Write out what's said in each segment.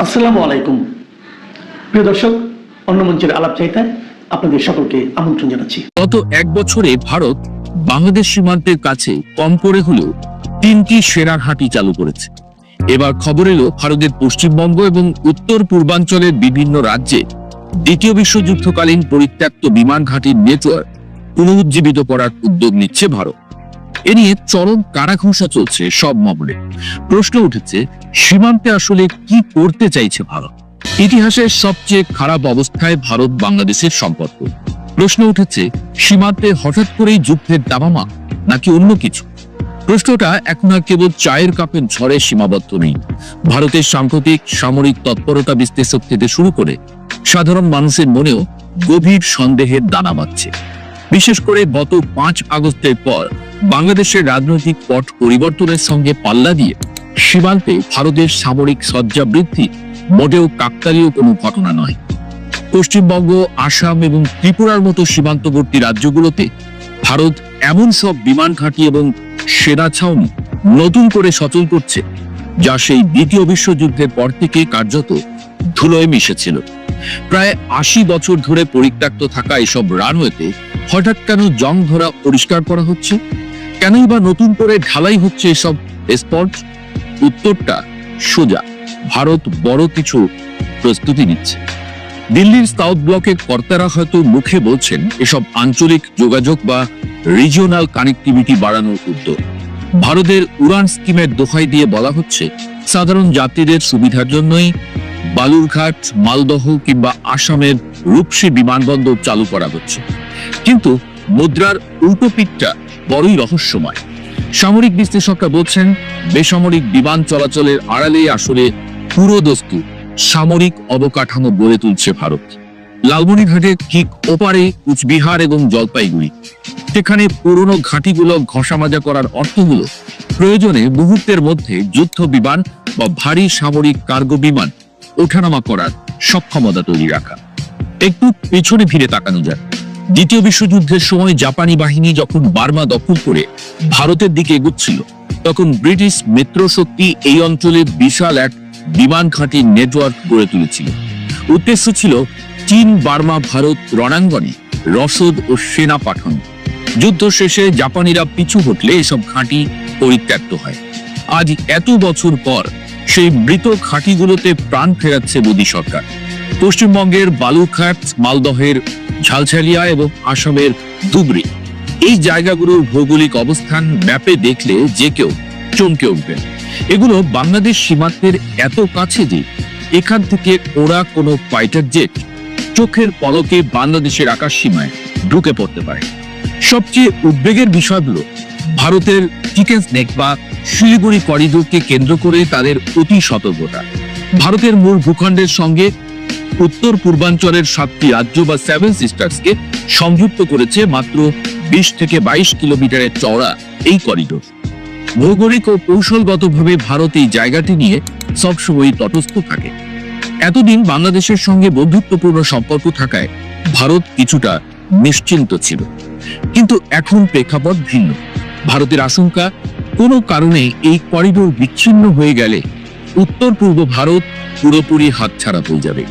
আসসালামু আলাইকুম প্রিয় দর্শক, অন্য মঞ্চের আলাপ চাইতায় আপনাদের সকলকে আমন্ত্রণ জানাচ্ছি। গত এক বছরে ভারত বাংলাদেশ সীমান্তের কাছে কম করে হলেও 3টি সেনার ঘাঁটি চালু করেছে। এবার খবর এলো ভারতের পশ্চিমবঙ্গ এবং উত্তর পূর্বাঞ্চলের বিভিন্ন রাজ্যে দ্বিতীয় বিশ্বযুদ্ধকালীন পরিত্যক্ত বিমান ঘাঁটির নেটওয়ার্ক পুনরুজ্জীবিত করার উদ্যোগ নিচ্ছে ভারত। এ নিয়ে চরম কারাঘুষা চলছে সব মহলে। প্রশ্ন উঠেছে, সীমান্তে আসলে কি করতে চাইছে ভারত? ইতিহাসের সবচেয়ে খারাপ অবস্থায় ভারত বাংলাদেশের সম্পর্ক। প্রশ্ন উঠেছে, সীমান্তে হঠাৎ করেই যুদ্ধের দামামা নাকি অন্য কিছু? প্রশ্নটা এখন আর কেবল চায়ের কাপের ঝড়ে সীমাবদ্ধ নেই। ভারতের সাম্প্রতিক সামরিক তৎপরতা বিশ্লেষক থেকে শুরু করে সাধারণ মানুষের মনেও গভীর সন্দেহের দানা বাঁধছে। বিশেষ করে গত 5 আগস্টের পর বাংলাদেশের রাজনৈতিক পট পরিবর্তনের সঙ্গে পাল্লা দিয়ে সীমান্তে ভারতের সামরিক সজ্জা বৃদ্ধি মোটেও কাকতালীয় কোনো ঘটনা নয়। পশ্চিমবঙ্গ, আসাম এবং ত্রিপুরার মতো সীমান্তবর্তী রাজ্যগুলোতে ভারত এমন সব বিমান ঘাঁটি এবং সেনা ছাউনি নতুন করে সচল করছে, যা সেই দ্বিতীয় বিশ্বযুদ্ধের পর থেকে কার্যত ধুলোয় মিশেছিল। প্রায় 80 বছর ধরে পরিত্যক্ত থাকা এসব রানওয়েতে হঠাৎ কেন জং ধরা পরিষ্কার করা হচ্ছে? কেনই বা নতুন করে ঢালাই হচ্ছে এসব স্পট? উত্তরটা সোজা, ভারত বড় কিছু প্রস্তুতি নিচ্ছে। দিল্লির সাউথ ব্লকের কর্তারা হয়তো মুখে বলছেন এসব আঞ্চলিক যোগাযোগ বা রিজিওনাল কানেক্টিভিটি বাড়ানোর উদ্যোগ। ভারতের উড়ান স্কিমের দোহাই দিয়ে বলা হচ্ছে সাধারণ যাত্রীদের সুবিধার জন্যই বালুরঘাট, মালদহ কিংবা আসামের রূপসী বিমানবন্দর চালু করা হচ্ছে। কিন্তু মুদ্রার উল্টো পিঠটা বড়ই রহস্যময়। সামরিক বিশ্লেষকরা বলছেন বেসামরিক বিমান চলাচলের আড়ালে আসলে পুরো দস্তুর সামরিক অবকাঠামো গড়ে তুলছে ভারত। লালমনিরহাটের ঠিক ওপারে কুচবিহার এবং জলপাইগুড়ি, সেখানে পুরনো ঘাঁটিগুলো ঘষামাজা করার অর্থ হলো প্রয়োজনে মুহূর্তের মধ্যে যুদ্ধ বিমান বা ভারী সামরিক কার্গো বিমান ওঠানামা করার সক্ষমতা তৈরি রাখা। একটু পেছনে ফিরে তাকানো যায়। দ্বিতীয় বিশ্বযুদ্ধের সময় জাপানি বাহিনী যখন বার্মা দখল করে ভারতের দিকে এগোচ্ছিল, তখন ব্রিটিশ মিত্র শক্তি এই অঞ্চলে বিশাল এক বিমান ঘাঁটির নেটওয়ার্ক গড়ে তুলেছিল। উদ্দেশ্য ছিল চীন, বার্মা, ভারত রণাঙ্গনে রসদ ও সেনা পাঠানো। যুদ্ধ শেষে জাপানিরা পিছু হটলে এসব ঘাঁটি পরিত্যক্ত হয়। আজ এত বছর পর সেই মৃত ঘাঁটিগুলোতে প্রাণ ফেরাচ্ছে মোদী সরকার। পশ্চিমবঙ্গের বালুরঘাট, মালদহের ঝালঝালিয়া এবং আসামের ধুবড়ি, এই জায়গাগুলোর ভৌগোলিক অবস্থান ম্যাপে দেখলে যে কেউ চমকে উঠবে। এগুলো বাংলাদেশ সীমান্তের এত কাছে যে এখান থেকে ওরা কোনো ফাইটার জেট চোখের পলকে বাংলাদেশের আকাশ সীমায় ঢুকে পড়তে পারে। সবচেয়ে উদ্বেগের বিষয় হলো ভারতের চিকেন স্নেক বা শিলিগুড়ি করিডোরকে কেন্দ্র করে তাদের অতি সতর্কতা। ভারতের মূল ভূখণ্ডের সঙ্গে উত্তর পূর্বাঞ্চলের 7টি রাজ্য বা 7 সিস্টার্সকে সংযুক্ত করেছে মাত্র 20 থেকে 22 কিলোমিটারের চওড়া এই করিডোর। ভৌগোলিক ও কৌশলগতভাবে ভারত এই জায়গাটি নিয়ে সবসময় তটস্থ থাকে। এতদিন বাংলাদেশের সঙ্গে বন্ধুত্বপূর্ণ সম্পর্ক থাকায় ভারত কিছুটা নিশ্চিন্ত ছিল। কিন্তু এখন প্রেক্ষাপট ভিন্ন। ভারতের আশঙ্কা কোনো কারণে এই করিডোর বিচ্ছিন্ন হয়ে গেলে উত্তর পূর্ব ভারত পুরোপুরি হাতছাড়া হয়ে যাবে।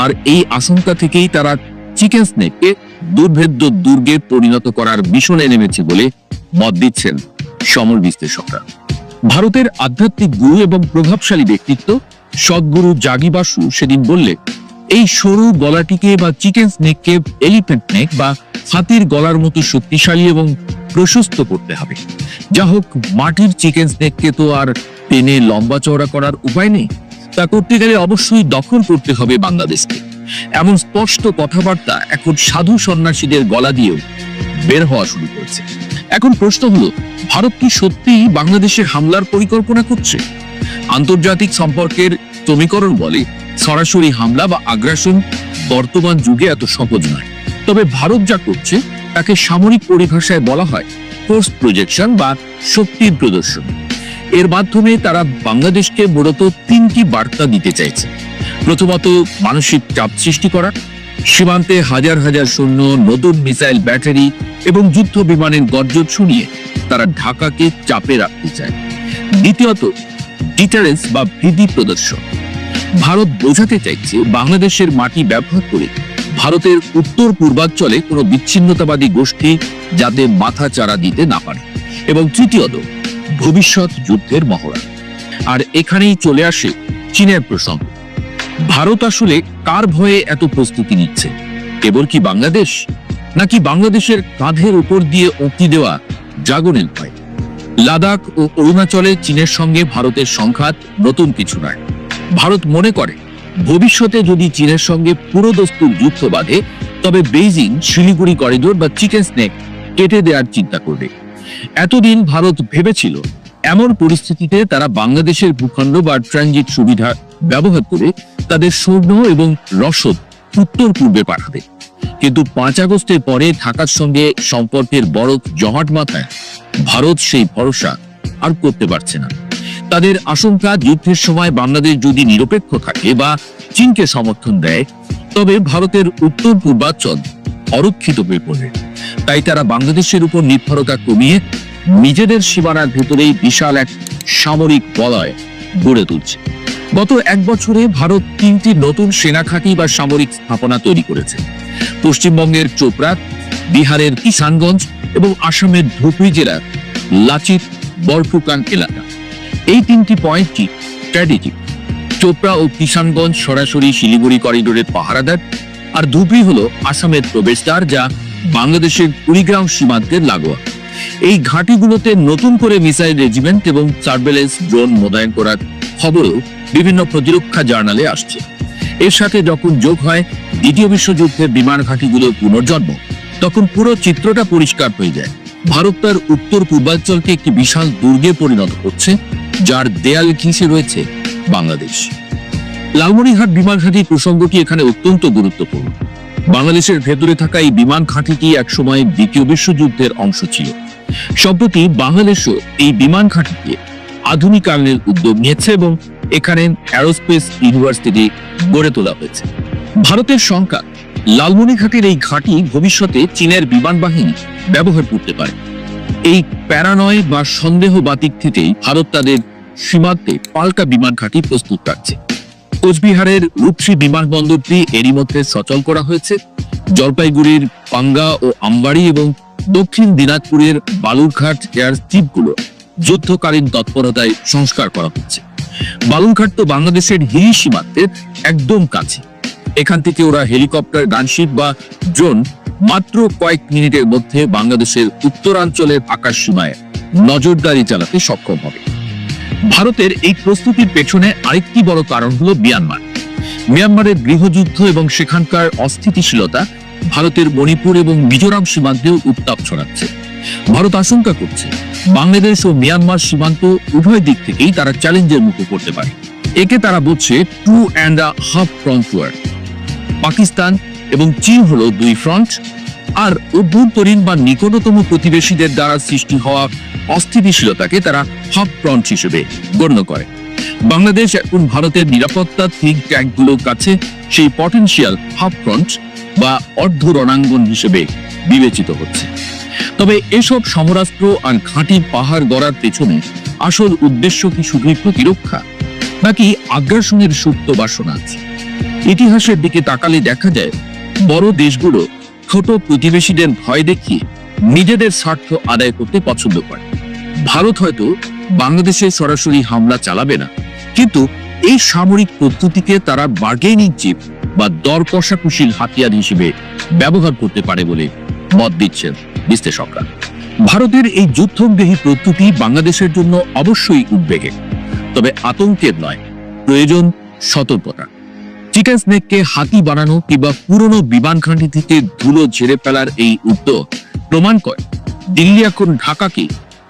আর এই আশঙ্কা থেকেই তারা চিকেন স্নেককে দুর্ভেদ্য দুর্গে পরিণত করার মিশনে নেমেছে বলে মত দিচ্ছেন সমর বিশ্লেষকরা। ভারতের আধ্যাত্মিক গুরু এবং প্রভাবশালী ব্যক্তিত্ব সদ্গুরু জাগি বাসু সেদিন বললে, এই সরু গলাটিকে বা চিকেন স্নেককে এলিফ্যান্ট নেক বা হাতির গলার মতো শক্তিশালী এবং প্রশস্ত করতে হবে। যা হোক, মাটির চিকেন স্নেককে তো আর টেনে লম্বা চওড়া করার উপায় নেই। তা করতে গেলে অবশ্যই দখল করতে হবে বাংলাদেশকে। এমন স্পষ্ট কথাবার্তা এখন সাধু সন্ন্যাসীদের গলা দিয়েও বের হওয়া শুরু করেছে। এখন প্রশ্ন হলো, ভারত কি সত্যিই বাংলাদেশে হামলার পরিকল্পনা করছে? আন্তর্জাতিক সম্পর্কের সমীকরণ বলে সরাসরি হামলা বা আগ্রাসন বর্তমান যুগে এত সহজ নয়। তবে ভারত যা করছে তাকে সামরিক পরিভাষায় বলা হয় ফোর্স প্রজেকশন বা শক্তির প্রদর্শন। এর মাধ্যমে তারা বাংলাদেশকে মূলত 3টি বার্তা দিতে চাইছে। প্রথমত, মানসিক চাপ সৃষ্টি করা। সীমান্তে হাজার হাজার সৈন্য, নতুন মিসাইল ব্যাটারি এবং যুদ্ধ বিমানের গর্জন শুনিয়ে তারা ঢাকাকে চাপে রাখতে চায়। দ্বিতীয়ত, ডিটারেন্স বা ভীতি প্রদর্শন। ভারত বোঝাতে চাইছে বাংলাদেশের মাটি ব্যবহার করে ভারতের উত্তর পূর্বাঞ্চলে কোনো বিচ্ছিন্নতাবাদী গোষ্ঠী যাতে মাথা চারা দিতে না পারে। এবং তৃতীয়ত, ভবিষ্যৎ যুদ্ধের মহড়া। আর এখানেই চলে আসে চীনের প্রসঙ্গ। ভারত আসলে কার ভয়ে এত প্রস্তুতি নিচ্ছে? কেবল কি বাংলাদেশ, নাকি বাংলাদেশের কাঁধের উপর দিয়ে উঁকি দেওয়া ড্রাগনের ভয়? লাদাখ ও অরুণাচলে চীনের সঙ্গে ভারতের সংঘাত নতুন কিছু নয়। ভারত মনে করে ভবিষ্যতে যদি চীনের সঙ্গে পুরোদস্তুর যুদ্ধ বাঁধে, তবে বেইজিং শিলিগুড়ি করিডোর বা চিকেন স্নেক কেটে দেওয়ার চিন্তা করবে। এতদিন ভারত ভেবেছিল এমন পরিস্থিতিতে তারা বাংলাদেশের ভূখণ্ড বা ট্রানজিট সুবিধা ব্যবহার করে তাদের সৈন্য এবং রসদ উত্তর পূর্বে পাঠাবে। কিন্তু 5 আগস্টের পরে ঢাকার সঙ্গে সম্পর্কের বড় জমাট মাথায় ভারত সেই ভরসা আর করতে পারছে না। তাদের আশঙ্কা, যুদ্ধের সময় বাংলাদেশ যদি নিরপেক্ষ থাকে বা চীনকে সমর্থন দেয়, তবে ভারতের উত্তর পূর্বাঞ্চল অরক্ষিত হয়ে পড়বে। তাই তারা বাংলাদেশের উপর নির্ভরতা কমিয়ে নিজেদের সীমানার ভেতরেই বিশাল এক সামরিক বলয় গড়ে তুলছে। গত 1 বছরে ভারত 3টি নতুন সেনা ঘাঁটি বা সামরিক স্থাপনা তৈরি করেছে। পশ্চিমবঙ্গের চোপড়া, বিহারের কিষানগঞ্জ এবং আসামের ধুবড়ী জেলার লাচিত বরফুকান এলাকা। এই 3টি পয়েন্টটি স্ট্র্যাটেজিক। চোপড়া ও কিষানগঞ্জ সরাসরি শিলিগুড়ি করিডোরের পাহারাদার, আর ধুবড়ী হলো আসামের প্রবেশদ্বার, যা বাংলাদেশের কুড়িগ্রাম সীমান্তের লাগোয়া। এই ঘাঁটিগুলোতে নতুন করে মিসাইল রেজিমেন্ট এবং সার্ভেলেন্স ড্রোন মোতায়েন করার খবরও বিভিন্ন প্রতিরক্ষা জার্নালে আসছে। এর সাথে যখন যোগ হয় দ্বিতীয় বিশ্বযুদ্ধের বিমান ঘাঁটিগুলোর পুনর্জন্ম, তখন পুরো চিত্রটা পরিষ্কার হয়ে যায়। ভারত তার উত্তর পূর্বাঞ্চলকে একটি বিশাল দুর্গে পরিণত করছে, যার দেয়াল ঘেঁষে রয়েছে বাংলাদেশ। লালমনিরহাট বিমান ঘাঁটির প্রসঙ্গটি এখানে অত্যন্ত গুরুত্বপূর্ণ। বাংলাদেশের ভেতরে থাকা এই বিমান ঘাঁটিটি একসময় দ্বিতীয় বিশ্বযুদ্ধের অংশ ছিল। সম্প্রতি বাংলাদেশও এই বিমান ঘাঁটিকে আধুনিকায়নের উদ্যোগ নিয়েছে এবং এখানে অ্যারোস্পেস ইউনিভার্সিটি গড়ে তোলা হয়েছে। ভারতের শঙ্কা, লালমনিরহাটের এই ঘাঁটি ভবিষ্যতে চীনের বিমান বাহিনী ব্যবহার করতে পারে। এই প্যারানয় বা সন্দেহ বাতিক থেকেই ভারত তাদের সীমান্তে পাল্টা বিমান ঘাঁটি প্রস্তুত রাখছে। কোচবিহারের রূপসী বিমানবন্দরটি এরই মধ্যে সচল করা হয়েছে। জলপাইগুড়ির পাঙ্গা ও আমবাড়ি এবং দক্ষিণ দিনাজপুরের বালুরঘাট এয়ার স্ট্রিপগুলো যুদ্ধকালীন তৎপরতায় সংস্কার করা হচ্ছে। বালুরঘাট তো বাংলাদেশের হিলি সীমান্তের একদম কাছে। এখান থেকে ওরা হেলিকপ্টার, গানশিপ বা ড্রোন মাত্র কয়েক মিনিটের মধ্যে বাংলাদেশের উত্তরাঞ্চলের আকাশ সীমায় নজরদারি চালাতে সক্ষম হবে। ভারতের এই প্রস্তুতির পেছনে আরেকটি বড় কারণ হলো মিয়ানমার। মিয়ানমারের গৃহযুদ্ধ এবং সেখানকার অস্থিতিশীলতা ভারতের মণিপুর এবং মিজোরাম সীমান্তেও উত্তাপ ছড়াচ্ছে। ভারত আশঙ্কা করছে বাংলাদেশ ও মিয়ানমার সীমান্ত উভয় দিক থেকেই তারা চ্যালেঞ্জের মুখে পড়তে পারে। একে তারা বলছে 2 and a half front war। Pakistan এবং চীন হলো 2 ফ্রন্ট, আর অভ্যন্তরীণ বা নিকটতম প্রতিবেশীদের দ্বারা সৃষ্টি হওয়া অস্থিতিশীলতাকে তারা হাফ ফ্রন্ট হিসেবে গণ্য করে। বাংলাদেশ এখন ভারতের নিরাপত্তা থিঙ্ক ট্যাঙ্কগুলোর কাছে সেই পটেনশিয়াল হাফ ফ্রন্ট বা অর্ধ রণাঙ্গন হিসেবে বিবেচিত হচ্ছে। তবে এসব সমরাস্ত্র আর ঘাঁটি পাহাড় গড়ার পেছনে আসল উদ্দেশ্য কি শুধুই প্রতিরক্ষা, নাকি আগ্রাসনের সুপ্ত বাসনা আছে? ইতিহাসের দিকে তাকালে দেখা যায় বড় দেশগুলো ছোট প্রতিবেশীদের ভয় দেখিয়ে নিজেদের স্বার্থ আদায় করতে পছন্দ করে। ভারত হয়তো বাংলাদেশে সরাসরি হামলা চালাবে না, কিন্তু এই সামরিক পদ্ধতিকে তারা বার্গেনিং চিপ বা দর কষাকষির হাতিয়ার হিসেবে ব্যবহার করতে পারে বলে মত দিচ্ছেন বিশ্লেষকরা। ভারতের এই যুদ্ধবিহী প্রস্তুতি বাংলাদেশের জন্য অবশ্যই উদ্বেগের, তবে আতঙ্কের নয়, প্রয়োজন সতর্কতা। চিকেন স্নেককে হাতি বানানো কিংবা পুরনো বিমান ঘাঁটি থেকে ধুলো ঝেড়ে ফেলার এই উদ্যোগ প্রমাণ করে দিল্লি এখন ঢাকাকে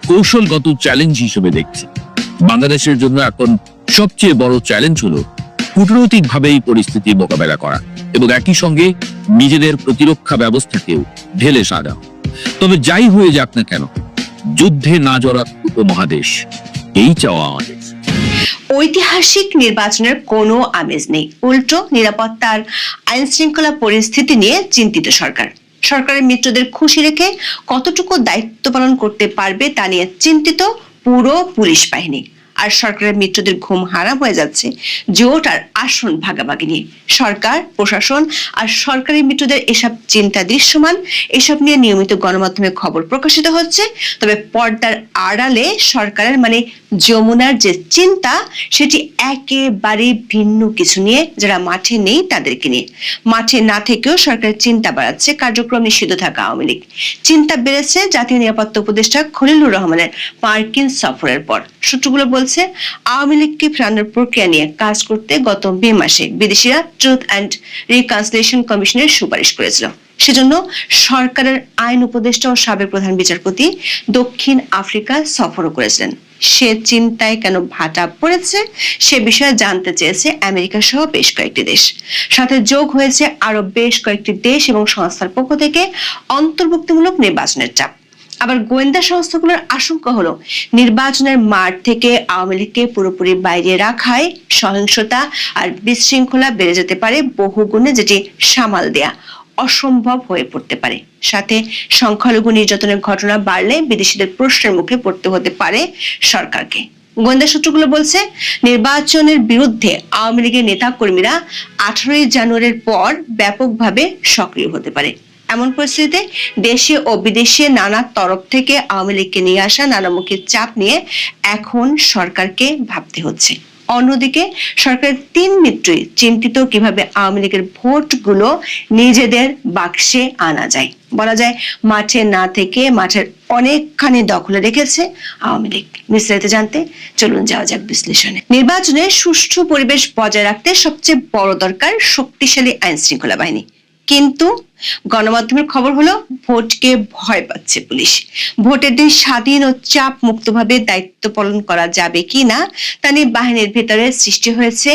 কৌশলগত চ্যালেঞ্জ হিসেবে দেখছে। বাংলাদেশের জন্য এখন সবচেয়ে বড় চ্যালেঞ্জ হলো কূটনৈতিকভাবে এই পরিস্থিতি মোকাবেলা করা এবং একই সঙ্গে নিজেদের প্রতিরক্ষা ব্যবস্থাকেও ঢেলে সাজা। তবে যাই হয়ে যাক না কেন, যুদ্ধে না জড়াক উপমহাদেশ, এই চাওয়া আমাদের। ঐতিহাসিক নির্বাচনের কোনো আমেজ নেই, উল্টো নিরাপত্তার আইন শৃঙ্খলা পরিস্থিতি নিয়ে চিন্তিত সরকার। সরকারের মিত্রদের খুশি রেখে কতটুকু দায়িত্ব পালন করতে পারবে তা নিয়ে চিন্তিত পুরো পুলিশ বাহিনী। আর সরকারের মিত্রদের ঘুম হারাম হয়ে যাচ্ছে জোট আর আসন ভাগাভাগি নিয়ে। সরকার, প্রশাসন আর সরকারি মিত্রদের এসব চিন্তা দৃশ্যমান, এসব নিয়ে নিয়মিত গণমাধ্যমে খবর প্রকাশিত হচ্ছে। তবে পর্দার আড়ালে সরকারের মানে যমুনার যে চিন্তা, সেটি একেবারে ভিন্ন কিছু নিয়ে, যারা মাঠে নেই তাদেরকে নিয়ে। মাঠে না থেকেও সরকারের চিন্তা বাড়াচ্ছে কার্যক্রম নিষিদ্ধ থাকা আওয়ামী লীগ। চিন্তা বেড়েছে জাতীয় নিরাপত্তা উপদেষ্টা খলিলুর রহমানের মার্কিন সফরের পর। সূত্রগুলো বলছে, আওয়ামী লীগকে ফেরানোর প্রক্রিয়া নিয়ে কাজ করতে গত মে মাসে বিদেশিরা ট্রুথ অ্যান্ড রিকনসিলিয়েশন কমিশনের সুপারিশ করেছিল। সেজন্য সরকারের আইন উপদেষ্টা ও সাবেক প্রধান বিচারপতি দক্ষিণ আফ্রিকা সফরও করেছিলেন। সে চিন্তায় কেন ভাটা পড়েছে সে বিষয়ে জানতে চেয়েছে আমেরিকা সহ বেশ কয়েকটি দেশ। সাথে যোগ হয়েছে আরো বেশ কয়েকটি দেশ এবং সংস্থার পক্ষ থেকে অন্তর্ভুক্তিমূলক নির্বাচনের চাপ। আবার গোয়েন্দা সংস্থাগুলোর আশঙ্কা হলো, নির্বাচনের মাঠ থেকে আওয়ামী লীগকে পুরোপুরি বাইরে রাখায় সহিংসতা আর বিশৃঙ্খলা বেড়ে যেতে পারে বহুগুণে, যেটি সামাল দেয়া অসম্ভব হয়ে পড়তে পারে। সাথে সংখ্যালঘু নির্যাতনের ঘটনা বাড়লে বিদেশিদের প্রশ্নের মুখে পড়তে হতে পারে সরকারকে। গোয়েন্দা সূত্রগুলো বলছে, নির্বাচনের বিরুদ্ধে আওয়ামী লীগের নেতা কর্মীরা 18 জানুয়ারির পর ব্যাপকভাবে সক্রিয় হতে পারে। এমন পরিস্থিতিতে দেশে ও বিদেশে নানা তরফ থেকে আওয়ামী লীগকে নিয়ে আসা নানামুখী চাপ নিয়ে এখন সরকারকে ভাবতে হচ্ছে। অন্যদিকে সরকারের 3 মিত্রই চিন্তিত কিভাবে আওয়ামী লীগের ভোটগুলো নিজেদের বাক্সে আনা যায়। বলা যায়, মাঠে না থেকে মাঠের অনেকখানি দখলে রেখেছে আওয়ামী লীগ। বিস্তারিত জানতে চলুন যাওয়া যাক বিশ্লেষণে। নির্বাচনে সুষ্ঠু পরিবেশ বজায় রাখতে সবচেয়ে বড় দরকার শক্তিশালী আইন শৃঙ্খলা বাহিনী। কিন্তু গণমাধ্যমের খবর হলো, ভোটকে ভয় পাচ্ছে পুলিশ। ভোটের দিন স্বাধীন ও চাপ মুক্তভাবে দায়িত্ব পালন করা যাবে কিনা তা নিয়ে বাহিনীর ভেতরে সৃষ্টি হয়েছে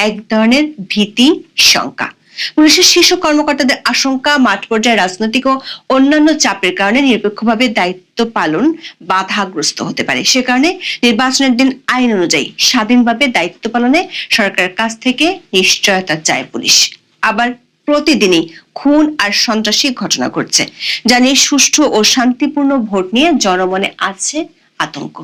এক ধরনের ভীতি, শঙ্কা। পুলিশের শীর্ষ কর্মকর্তাদের আশঙ্কা, মাঠ পর্যায়ে রাজনৈতিক ও অন্যান্য চাপের কারণে নিরপেক্ষভাবে দায়িত্ব পালন বাধাগ্রস্ত হতে পারে। সে কারণে নির্বাচনের দিন আইন অনুযায়ী স্বাধীনভাবে দায়িত্ব পালনে সরকারের কাছ থেকে নিশ্চয়তা চায় পুলিশ। আবার প্রতিদিনই খুন আর সন্ত্রাসী ঘটনা ঘটছে, যা নিয়ে সুষ্ঠু ও শান্তিপূর্ণ ভোট নিয়ে জনমনে আছে আতঙ্ক।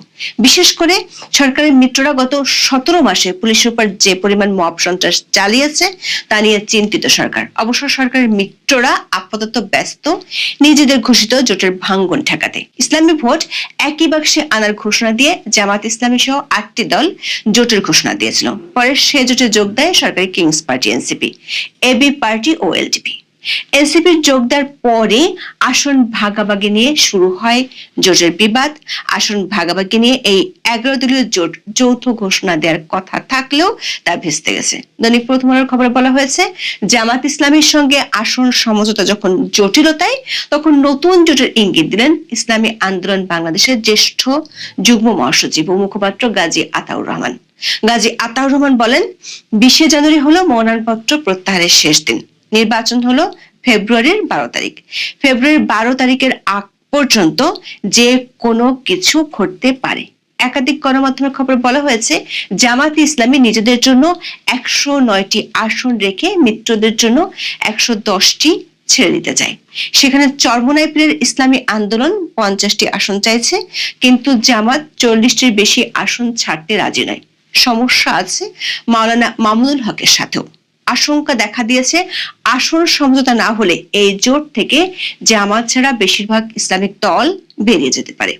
বিশেষ করে সরকারের মিত্ররা গত 17 মাসে পুলিশের উপর যে পরিমাণ মব সন্ত্রাস চালিয়েছে তা নিয়ে চিন্তিত সরকার। অবশ্য সরকারের মিত্ররা আপাতত ব্যস্ত নিজেদের ঘোষিত জোটের ভাঙ্গন ঠেকাতে। ইসলামী ভোট একই বাক্সে আনার ঘোষণা দিয়ে জামাত ইসলামী সহ 8টি দল জোটের ঘোষণা দিয়েছিল। পরে সে জোটে যোগ দেয় সরকারি kings party, NCP, AB party ও এলডিপি। এনসিপির যোগ দেওয়ার পরে আসন ভাগাভাগি নিয়ে শুরু হয় জোটের বিবাদ। আসন ভাগাভাগি নিয়ে এই 11 দলীয় জোট যৌথ ঘোষণা দেওয়ার কথা থাকলেও তা ভেস্তে গেছে। দৈনিক প্রথম আলোর খবরে বলা হয়েছে, জামাত ইসলামীর সঙ্গে আসন সমঝোতা যখন জটিলতায়, তখন নতুন জোটের ইঙ্গিত দিলেন ইসলামী আন্দোলন বাংলাদেশের জ্যেষ্ঠ যুগ্ম মহাসচিব ও মুখপাত্র গাজী আতাউর রহমান। গাজী আতাউর রহমান বলেন, 20 জানুয়ারি হলো মনোনয়নপত্র প্রত্যাহারের শেষ দিন। নির্বাচন হলো ফেব্রুয়ারির 12 তারিখ। ফেব্রুয়ারির 12 তারিখের আগ পর্যন্ত যে কোনো কিছু ঘটতে পারে। একাধিক গণমাধ্যমের খবরে বলা হয়েছে, জামাত ইসলামী নিজেদের জন্য 109টি আসন রেখে মিত্রদের জন্য 110টি ছেড়ে দিতে চায়। সেখানে চরমোনাই পীরের ইসলামী আন্দোলন 50টি আসন চাইছে, কিন্তু জামাত 40টির বেশি আসন ছাড়তে রাজি নয়। সমস্যা আছে মাওলানা মামুনুল হকের সাথেও। আশঙ্কা দেখা দিয়েছে, আসন সমঝোতা না হলে এই জোট থেকে জামাত ছাড়া বেশিরভাগ ইসলামিক দল বেরিয়ে যেতে পারে।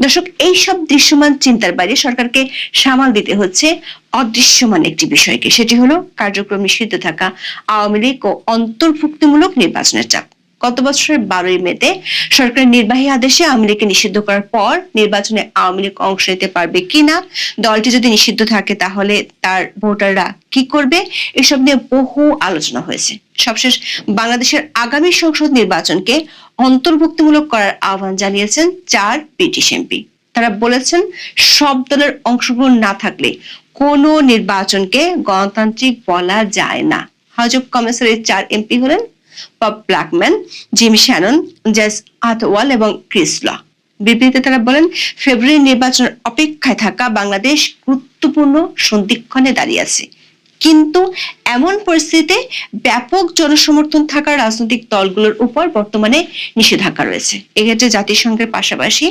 দর্শক, এই সব দৃশ্যমান চিন্তার বাইরে সরকারকে সামাল দিতে হচ্ছে অদৃশ্যমান একটি বিষয়কে। সেটি হলো কার্যক্রম নিষিদ্ধ থাকা আওয়ামী লীগ ও অন্তর্ভুক্তিমূলক নির্বাচনের চাপ। গত বছরের 12 মেতে সরকারের নির্বাহী আদেশে আওয়ামী লীগকে নিষিদ্ধ করার পর নির্বাচনে আওয়ামী লীগ অংশ নিতে পারবে কিনা, দলটি যদি নিষিদ্ধ থাকে তাহলে তার ভোটাররা কি করবে, এসব নিয়ে বহু আলোচনা হয়েছে। সবশেষ বাংলাদেশের আগামী সংসদ নির্বাচনকে অন্তর্ভুক্তিমূলক করার আহ্বান জানিয়েছেন 4 ব্রিটিশ এমপি। তারা বলেছেন, সব দলের অংশগ্রহণ না থাকলে কোনো নির্বাচনকে গণতান্ত্রিক বলা যায় না। হাউস অব কমন্সের 4 এমপি হলেন Bob Blackman, Jim Shannon, Jas Athwal এবং ক্রিস ল। বিবৃতিতে তারা বলেন, ফেব্রুয়ারি নির্বাচনের অপেক্ষায় থাকা বাংলাদেশ গুরুত্বপূর্ণ সন্ধিক্ষণে দাঁড়িয়ে আছে, কিন্তু এমন পরিস্থিতিতে ব্যাপক জনসমর্থন থাকা রাজনৈতিক দলগুলোর উপর বর্তমানে নিষেধাজ্ঞা রয়েছে। এক্ষেত্রে জাতিসংঘের পাশাপাশি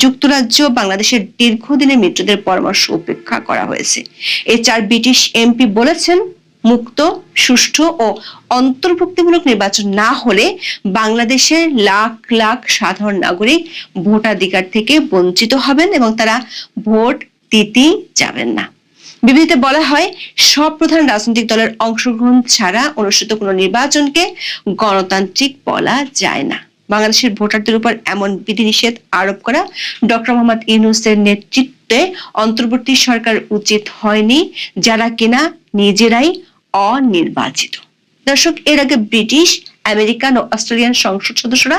যুক্তরাজ্য বাংলাদেশের দীর্ঘদিনের মিত্রদের পরামর্শ উপেক্ষা করা হয়েছে। এই 4 ব্রিটিশ এমপি বলেছেন, মুক্ত, সুষ্ঠু ও অন্তর্ভুক্তিমূলক নির্বাচন না হলে বাংলাদেশের লাখ লাখ সাধারণ নাগরিক ভোটাধিকার থেকে বঞ্চিত হবেন এবং তারা ভোট দিতেই যাবেন না। বিবৃতিতে বলা হয়, সব প্রধান রাজনৈতিক দলের অংশগ্রহণ ছাড়া অনুষ্ঠিত কোনো নির্বাচনকে গণতান্ত্রিক বলা যায় না। বাংলাদেশের ভোটারদের উপর এমন বিধিনিষেধ আরোপ করা ডক্টর মোহাম্মদ ইউনূসের নেতৃত্বে অন্তর্বর্তী সরকার উচিত হয়নি, যারা কিনা নিজেরাই অনির্বাচিত। দর্শক, এর আগে ব্রিটিশ, আমেরিকান ও অস্ট্রেলিয়ান সংসদ সদস্যরা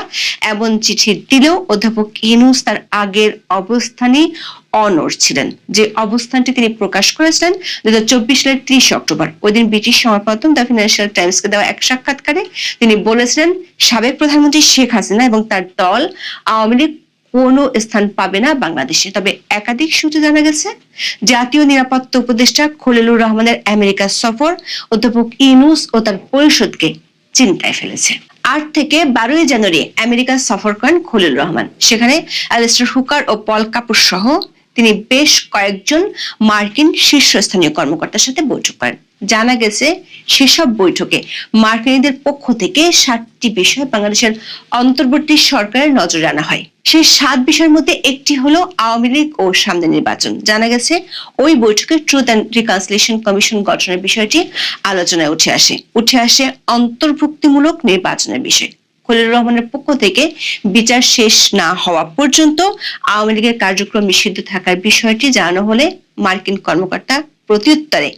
এমন চিঠি দিলেও অধ্যাপক ইউনূস তার আগের অবস্থানই অনড় ছিলেন, যে অবস্থানটি তিনি প্রকাশ করেছিলেন 2024 সালের 30 অক্টোবর। ওই দিন ব্রিটিশ সংবাদ মাধ্যম দ্য ফিনান্সিয়াল টাইমসকে দেওয়া এক সাক্ষাৎকারে তিনি বলেছিলেন, সাবেক প্রধানমন্ত্রী শেখ হাসিনা এবং তার দল আওয়ামী লীগ কোনো স্থান পাবে না বাংলাদেশে। তবে একাধিক সূত্রে জানা গেছে, জাতীয় নিরাপত্তা উপদেষ্টা খলিলুর রহমানের আমেরিকা সফর অধ্যাপক ইউনূস ও তার পরিষদকে চিন্তায় ফেলেছে। 8 থেকে 12 জানুয়ারি আমেরিকা সফর করেন খলিলুর রহমান। সেখানে অ্যালিস্টার হুকার ও পল কাপুর সহ তিনি বেশ কয়েকজন মার্কিন শীর্ষস্থানীয় কর্মকর্তার সাথে বৈঠক করেন। জানা গেছে, সেসব বৈঠকে মার্কিনীদের পক্ষ থেকে 7টি বিষয় বাংলাদেশের অন্তর্বর্তী সরকারের নজরে আনা হয়। সেই 7 বিষয়ের মধ্যে একটি হলো আওয়ামী লীগ ও সামনে নির্বাচন। জানা গেছে, ওই বৈঠকে ট্রুথ অ্যান্ড রিকনসিলিয়েশন কমিশন গঠনের বিষয়টি আলোচনায় উঠে আসে অন্তর্ভুক্তিমূলক নির্বাচনের বিষয়। খলিলুর রহমানের পক্ষ থেকে বিচার শেষ না হওয়া পর্যন্ত আওয়ামী লীগের কার্যক্রম নিষিদ্ধ থাকার বিষয়টি জানানো হলে মার্কিন কর্মকর্তা প্রত্যুত্তরে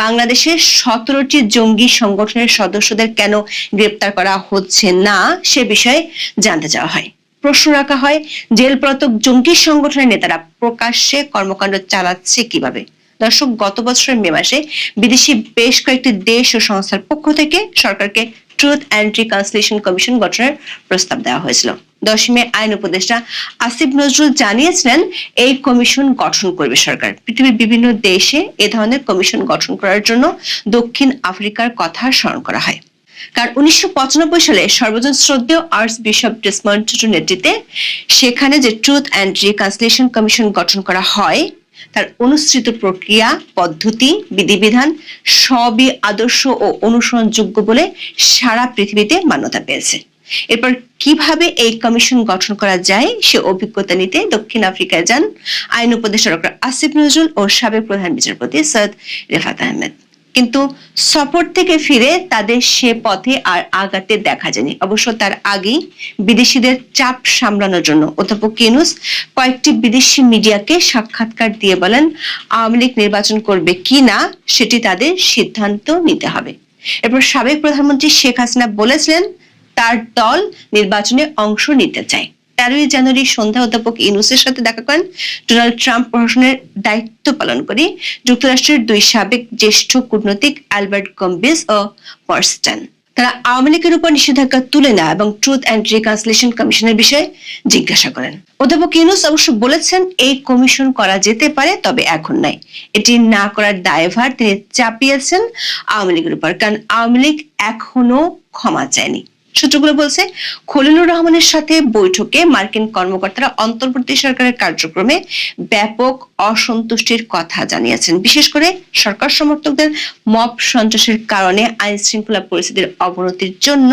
বাংলাদেশের 17টি জঙ্গি সংগঠনের সদস্যদের কেন গ্রেপ্তার করা হচ্ছে না সে বিষয়ে জানতে চাওয়া হয়। প্রশ্ন রাখা হয়, জেলপলাতক জঙ্গি সংগঠনের নেতারা প্রকাশ্যে কর্মকাণ্ড চালাচ্ছে কিভাবে? দর্শক, গত বছরের মে মাসে বিদেশি বেশ কয়েকটি দেশ ও সংস্থার পক্ষ থেকে সরকারকে ট্রুথ অ্যান্ড রিকনসিলিয়েশন কমিশন গঠনের প্রস্তাব দেওয়া হয়েছিল। 10 মে আইন উপদেষ্টা আসিফ নজরুল জানিয়েছিলেন, এই কমিশন গঠন করবে সরকার। পৃথিবীর বিভিন্ন দেশে এ ধরনের কমিশন গঠন করার জন্য দক্ষিণ আফ্রিকার কথা স্মরণ করা হয়। কারণ 1995 সালে সর্বজন শ্রদ্ধেয় আর্চ বিশপ ডেসমন্ড টুটুর নেতৃত্বে সেখানে যে ট্রুথ অ্যান্ড রিকনসিলিয়েশন কমিশন গঠন করা হয়, তার অনুসৃত প্রক্রিয়া, পদ্ধতি, বিধিবিধান সবই আদর্শ ও অনুসরণযোগ্য বলে সারা পৃথিবীতে মান্যতা পেয়েছে। এরপর কিভাবে এই কমিশন গঠন করা যায় সে অভিজ্ঞতা নিতে দক্ষিণ আফ্রিকায় যান আইন উপদেষ্টা ডক্টর আসিফ নজরুল ও সাবেক প্রধান বিচারপতি সৈয়দ রেফাত আহমেদ। কিন্তু সফর থেকে ফিরে তাদের সে পথে আর আগাতে দেখা যায়নি। অবশ্য তার আগেই বিদেশিদের চাপ সামলানোর জন্য অধ্যাপক ইউনূস কয়েকটি বিদেশি মিডিয়াকে সাক্ষাৎকার দিয়ে বলেন, আওয়ামী লীগ নির্বাচন করবে কি না সেটি তাদের সিদ্ধান্ত নিতে হবে। এরপর সাবেক প্রধানমন্ত্রী শেখ হাসিনা বলেছিলেন, তার দল নির্বাচনে অংশ নিতে চায়। 13 জানুয়ারি সন্ধ্যায় অধ্যাপক ইউনূসের সাথে দেখা করেন ডোনাল্ড ট্রাম্প প্রশাসনের দায়িত্ব পালন করে যুক্তরাষ্ট্রের 2 সাবেক জ্যেষ্ঠ কূটনৈতিক অ্যালবার্ট গম্বিস ও পার্সটন। তারা আওয়ামী লীগের উপর নিষেধাজ্ঞা তুলে নেওয়া এবং ট্রুথ অ্যান্ড রিকনসিলিয়েশন কমিশনের বিষয়ে জিজ্ঞাসা করেন। অধ্যাপক ইউনূস অবশ্য বলেছেন, এই কমিশন করা যেতে পারে, তবে এখন নয়। এটি না করার দায়ভার তিনি চাপিয়েছেন আওয়ামী লীগের উপর, কারণ আওয়ামী লীগ এখনো ক্ষমা চায়নি। সূত্রগুলো বলছে, খলিলুর রহমানের সাথে বৈঠকে মার্কিন কর্মকর্তারা অন্তর্বর্তী সরকারের কার্যক্রমে ব্যাপক অসন্তুষ্টির কথা জানিয়েছেন। বিশেষ করে সরকার সমর্থকদের মব সন্ত্রাসের কারণে আইন শৃঙ্খলা পরিস্থিতির অবনতির জন্য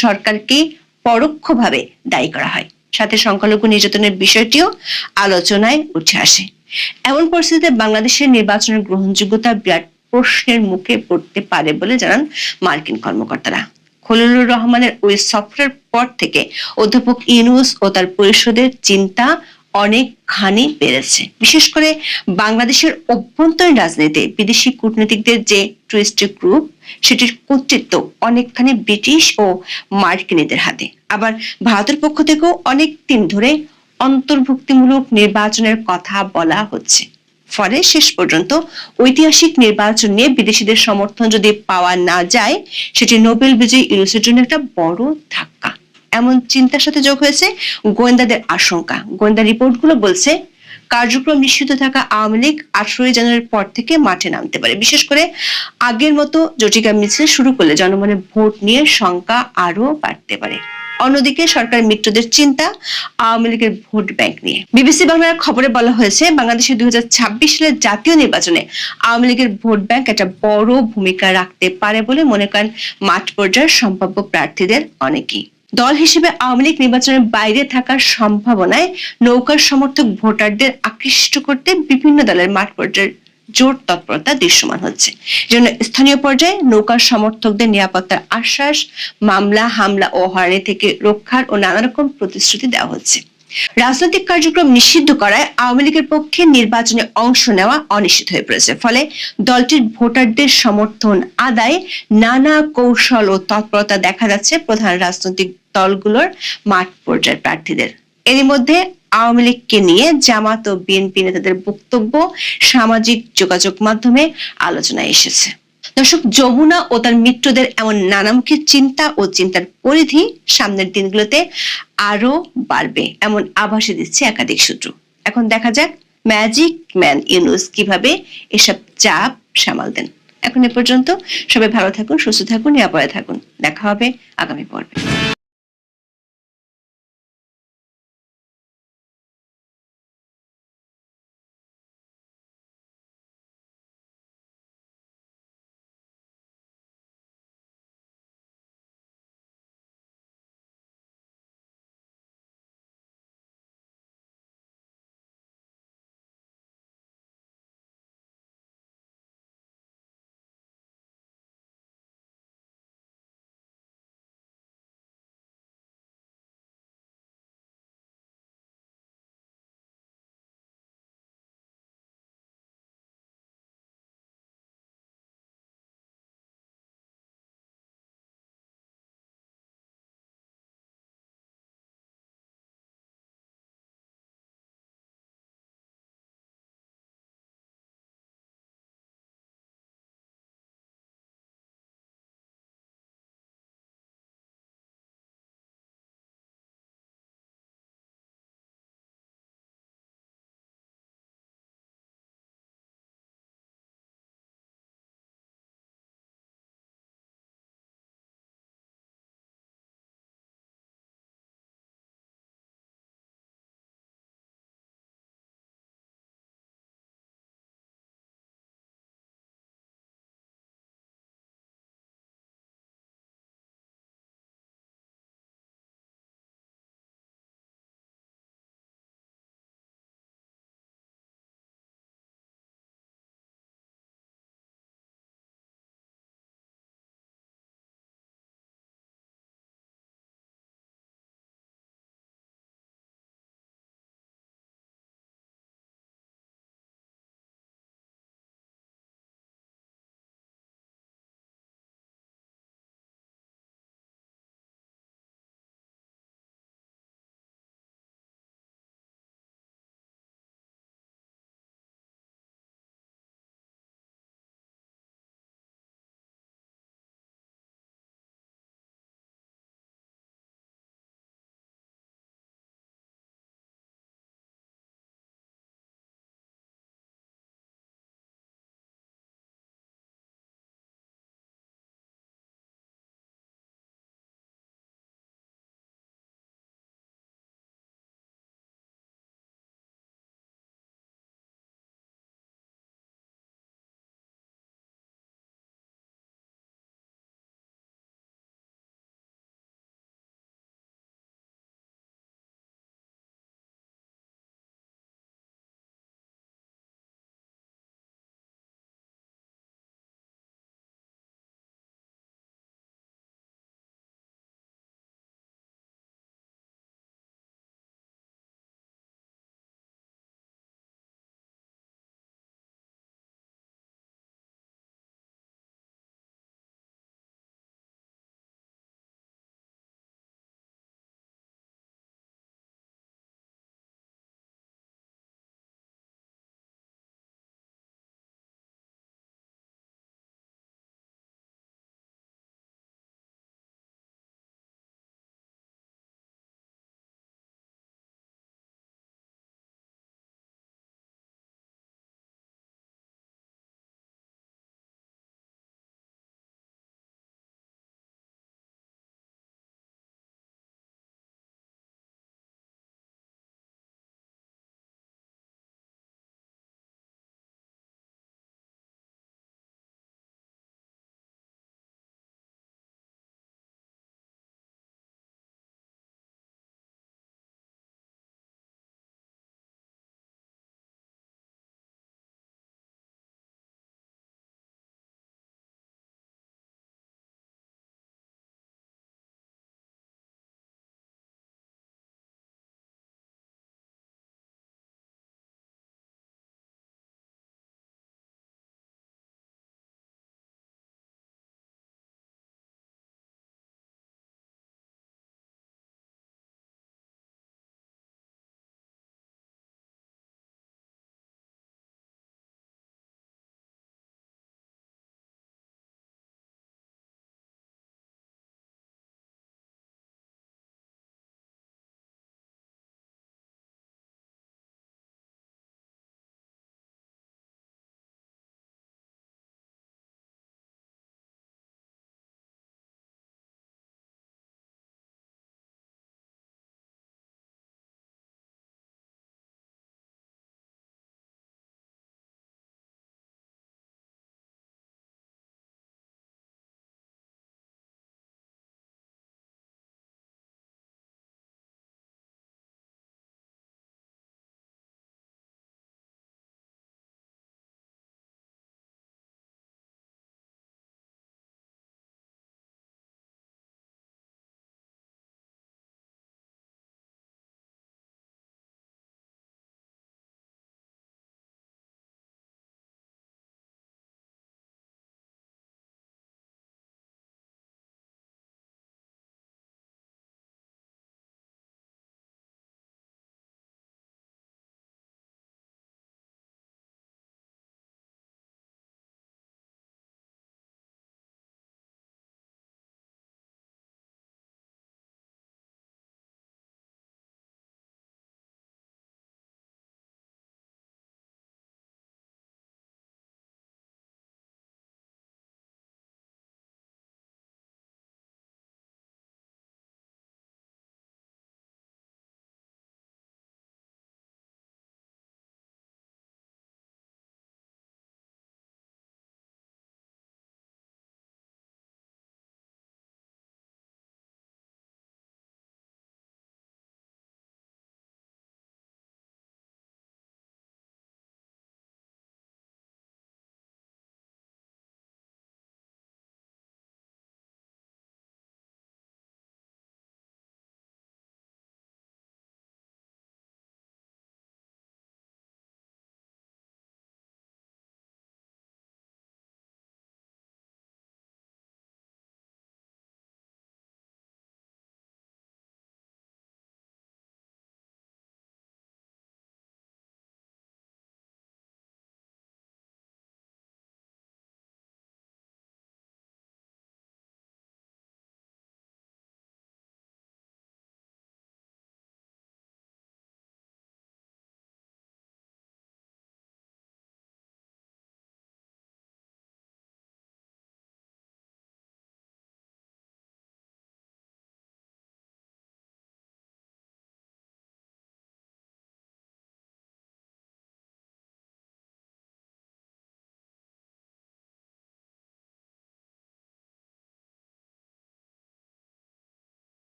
সরকারকে পরোক্ষভাবে দায়ী করা হয়। সাথে সংখ্যালঘু নির্যাতনের বিষয়টিও আলোচনায় উঠে আসে। এমন পরিস্থিতিতে বাংলাদেশের নির্বাচনের গ্রহণযোগ্যতা বিরাট প্রশ্নের মুখে পড়তে পারে বলে জানান মার্কিন কর্মকর্তারা। খলিলুর রহমানের ওই সফরের পর থেকে অধ্যাপক ইউনূস ও তার পরিষদের চিন্তা অনেকখানি বেড়েছে। বিশেষ করে বাংলাদেশের অভ্যন্তরীণ রাজনীতিতে বিদেশি কূটনীতিকদের যে টুইস্টেড গ্রুপ, সেটির কর্তৃত্ব অনেকখানি ব্রিটিশ ও মার্কিনীদের হাতে। আবার ভারতের পক্ষ থেকেও অনেক দিন ধরে অন্তর্ভুক্তিমূলক নির্বাচনের কথা বলা হচ্ছে। ফলে শেষ পর্যন্ত ঐতিহাসিক নির্বাচন নিয়ে বিদেশিদের সমর্থন যদি পাওয়া না যায়, সেটি নোবেল বিজয়ী ইউনূসের জন্য একটা বড় ধাক্কা। এমন চিন্তার সাথে যোগ হয়েছে গোয়েন্দাদের আশঙ্কা। গোয়েন্দা রিপোর্টগুলো বলছে, কার্যক্রম নিষিদ্ধ থাকা আওয়ামী লীগ 18 জানুয়ারির পর থেকে মাঠে নামতে পারে। বিশেষ করে আগের মতো জটিকা মিছিল শুরু করলে জনমনে ভোট নিয়ে শঙ্কা আরো বাড়তে পারে। অন্যদিকে সরকারি মিত্রদের চিন্তা আওয়ামী লীগের ভোট ব্যাংক নিয়ে। বিবিসি বাংলার খবরে বলা হয়েছে, বাংলাদেশের 2026 সালের জাতীয় নির্বাচনে আওয়ামী লীগের ভোট ব্যাংক একটা বড় ভূমিকা রাখতে পারে বলে মনে করেন মাঠ পর্যায়ের সম্ভাব্য প্রার্থীদের অনেকেই। দল হিসেবে আওয়ামী লীগ নির্বাচনের বাইরে থাকার সম্ভাবনায় নৌকার সমর্থক ভোটারদের আকৃষ্ট করতে বিভিন্ন দলের মাঠ পর্যায়ের জোর তৎপরতা দৃশ্যমান হচ্ছে। যেন স্থানীয় পর্যায়ে নৌকার সমর্থকদের নিরাপত্তার আশ্বাস, মামলা, হামলা ও হয়রানি থেকে রক্ষার ও নানা রকম প্রতিশ্রুতি দেওয়া হচ্ছে। রাজনৈতিক কার্যক্রম নিষিদ্ধ করায় আওয়ামী লীগের পক্ষে নির্বাচনে অংশ নেওয়া অনিশ্চিত হয়ে পড়েছে। ফলে দলটির ভোটারদের সমর্থন আদায়ে নানা কৌশল ও তৎপরতা দেখা যাচ্ছে প্রধান রাজনৈতিক দলগুলোর মাঠ পর্যায়ের প্রার্থীদের। এরই মধ্যে আওয়ামী লীগকে নিয়ে জামাত ও বিএনপি নেতাদের বক্তব্য সামাজিক যোগাযোগ মাধ্যমে আলোচনায় এসেছে। দর্শক, যমুনা ও তার মিত্রদের এমন নানামুখী চিন্তা ও চিন্তার পরিধি সামনের দিনগুলোতে আরো বাড়বে এমন আভাসই দিচ্ছে একাধিক সূত্র। এখন দেখা যাক ম্যাজিক ম্যান ইউনূস কিভাবে এসব চাপ সামাল দেন। এখন এ পর্যন্ত সবাই ভালো থাকুন, সুস্থ থাকুন, নিরাপদে থাকুন। দেখা হবে আগামী পর্বে।